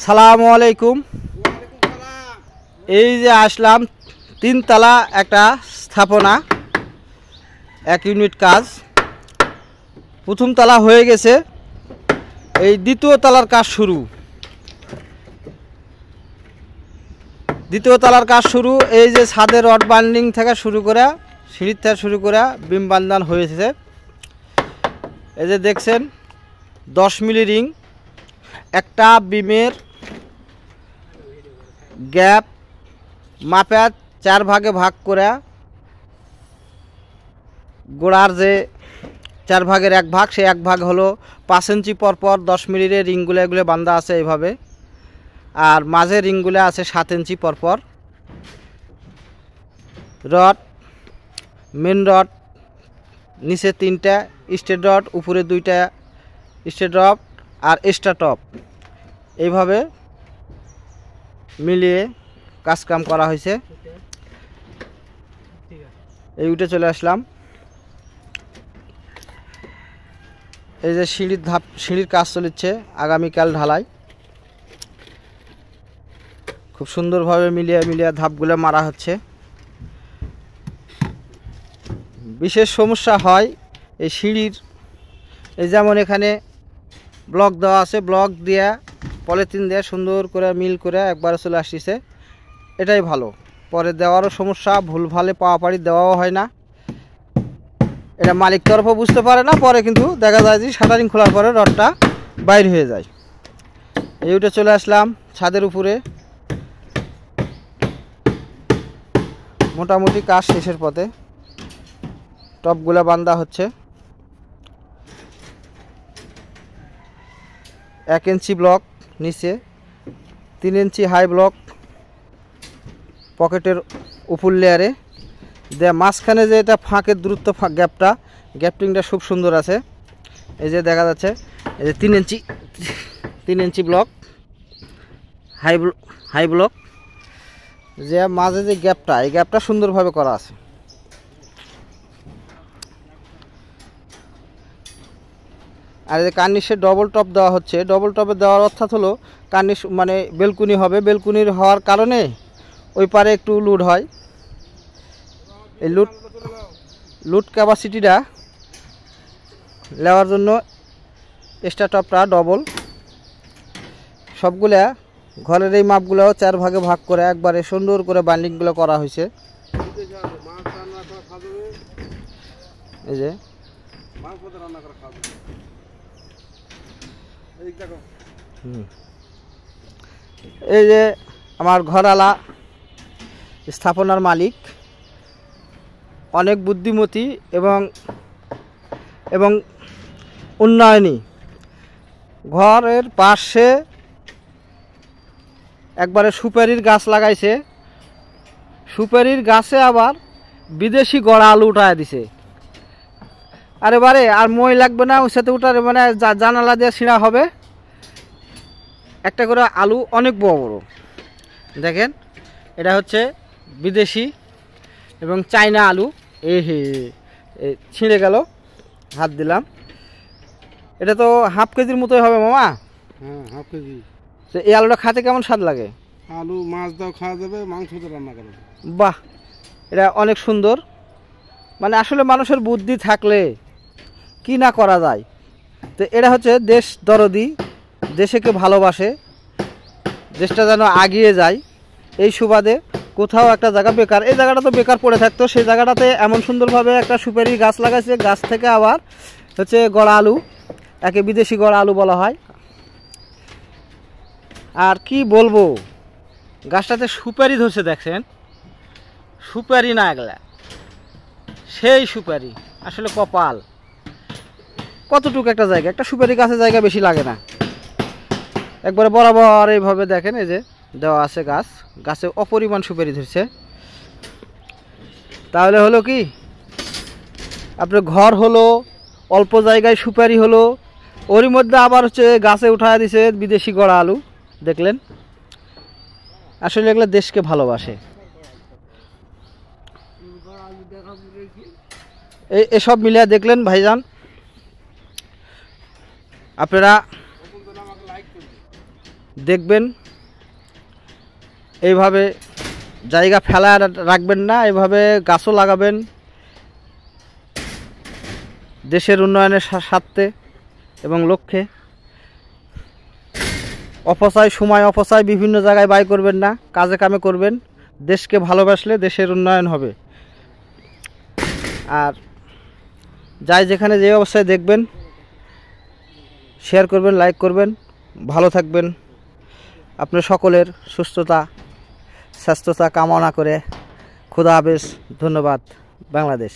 সালামু আলাইকুম। এই যে আসলাম তিনতলা একটা স্থাপনা, 1 ইউনিট কাজ। প্রথম তলা হয়ে গেছে, এই দ্বিতীয় তলার কাজ শুরু। এই যে ছাদের রড বান্ডিং থেকে শুরু করে, সিঁড়ির থেকে শুরু করে বিম বান্ধান হয়েছে। এই যে দেখছেন 10 মিলি রিং, একটা বিমের গ্যাপ মাপে 4 ভাগে ভাগ করে, গোড়ার যে 4 ভাগের 1 ভাগ, সেই 1 ভাগ হলো 5 ইঞ্চি পরপর 10 মিলির রিংগুলো এগুলো বাঁধা আছে এইভাবে, আর মাঝে রিংগুলো আছে 7 ইঞ্চি পরপর। রড, মেন রড নিচে 3টা স্টেট রড, উপরে 2টা স্টেট রড আর এক্সট্রা টপ, এইভাবে মিলিয়ে কাজকাম করা হয়েছে। এই উঠে চলে আসলাম। এই যে সিঁড়ির কাজ চলেছে, আগামীকাল ঢালাই। খুব সুন্দরভাবে মিলিয়ে ধাপগুলো মারা হচ্ছে। বিশেষ সমস্যা হয় এই সিঁড়ির, এই যেমন এখানে ব্লক দেওয়া আছে, ব্লক দিয়ে পলিথিন দিয়ে সুন্দর করে মিল করে একবারে চলে আসছে, এটাই ভালো। পরে দেওয়ারও সমস্যা, ভুলভালে পাড়ি দেওয়াও হয় না, এটা মালিক তরফও বুঝতে পারে না। পরে কিন্তু দেখা যায় যে শাটারিং খোলার পরে রডটা বাইর হয়ে যায়। এই উঠে চলে আসলাম ছাদের উপরে। মোটামুটি কাজ শেষের পথে, টপগুলো বাঁধা হচ্ছে। 1 ইঞ্চি ব্লক নিচে, 3 ইঞ্চি হাই ব্লক পকেটের উপর লেয়ারে দেয়া, মাঝখানে যে এটা ফাঁকের দূরত্ব গ্যাপটিংটা খুব সুন্দর আছে। এই যে দেখা যাচ্ছে, এই যে 3 ইঞ্চি ব্লক হাই ব্লক, যে মাঝে যে গ্যাপটা, এই গ্যাপটা সুন্দরভাবে করা আছে। আর এই যে কার্নিশে ডবল টপ দেওয়া হচ্ছে। ডবল টপে দেওয়ার অর্থাৎ হলো কার্নিশ মানে বেলকুনি হবে, বেলকুনির হওয়ার কারণে ওই পারে একটু লুড হয়। এই লুড ক্যাপাসিটিটা নেওয়ার জন্য এক্সট্রা টপটা ডবল। সবগুলা ঘরের এই মাপগুলো 4 ভাগে ভাগ করে একবারে সুন্দর করে বান্ডিংগুলো করা হয়েছে। এই যে এই যে আমার ঘরওয়ালা স্থাপনার মালিক অনেক বুদ্ধিমতী এবং উন্নয়নী। ঘরের পাশে একবারে সুপারির গাছ লাগাইছে, সুপারির গাছে আবার বিদেশি গড়া আলু উঠায় দিছে। আরে বারে আর মই লাগবে না, ওর সাথে উঠার মানে জানালা দিয়ে ছিঁড়া হবে। একটা করে আলু অনেক বড় বড়, দেখেন এটা হচ্ছে বিদেশি এবং চাইনা আলু। ছিঁড়ে গেল, হাত দিলাম। এটা তো হাফ কেজির মতোই হবে মামা। হ্যাঁ, হাফ কেজি। তো এই আলুটা খাতে কেমন স্বাদ লাগে? আলু মাছ দাও খাওয়া যাবে, মাংস দিয়ে রান্না করা যাবে। বাহ, এটা অনেক সুন্দর। মানে আসলে মানুষের বুদ্ধি থাকলে কি না করা যায়। তো এটা হচ্ছে দেশ দরদি, দেশকে ভালোবাসে, দেশটা যেন এগিয়ে যায়। এই সুবাদে কোথাও একটা জায়গা বেকার, এই জায়গাটা তো বেকার পড়ে থাকতো, সেই জায়গাটাতে এমন সুন্দরভাবে একটা সুপারি গাছ লাগাইছে। গাছ থেকে আবার হচ্ছে গড়া আলু, একে বিদেশি গড়া আলু বলা হয়। আর কি বলবো, গাছটাতে সুপারি ধরছে, দেখছেন সুপারি না এগুলা, সেই সুপারি। আসলে কপাল, কতটুকু একটা জায়গা, একটা সুপারি গাছের জায়গা বেশি লাগে না। একবারে বরাবর এইভাবে দেখেন, এই যে দেওয়া আছে গাছে অপরিমাণ সুপারি ধরছে। তাহলে হলো কি, আপনার ঘর হলো, অল্প জায়গায় সুপারি হলো, ওরই মধ্যে আবার হচ্ছে গাছে উঠায় দিছে বিদেশি গড়া আলু। দেখলেন, আসলে এগুলো দেশকে ভালোবাসে। এসব মিলিয়ে দেখলেন ভাইজান, আপনারা দেখবেন। এইভাবে জায়গা ফেলা রাখবেন না, এইভাবে গাছও লাগাবেন দেশের উন্নয়নের স্বার্থে এবং লক্ষ্যে। সময় অপচয় বিভিন্ন জায়গায় ব্যয় করবেন না, কাজে কামে করবেন। দেশকে ভালোবাসলে দেশের উন্নয়ন হবে। আর যাই যেখানে যে অবস্থায় দেখবেন শেয়ার করবেন, লাইক করবেন। ভালো থাকবেন। আপনার সকলের সুস্থতা স্বাস্থ্যতা কামনা করে খোদা হাফেজ। ধন্যবাদ। বাংলাদেশ।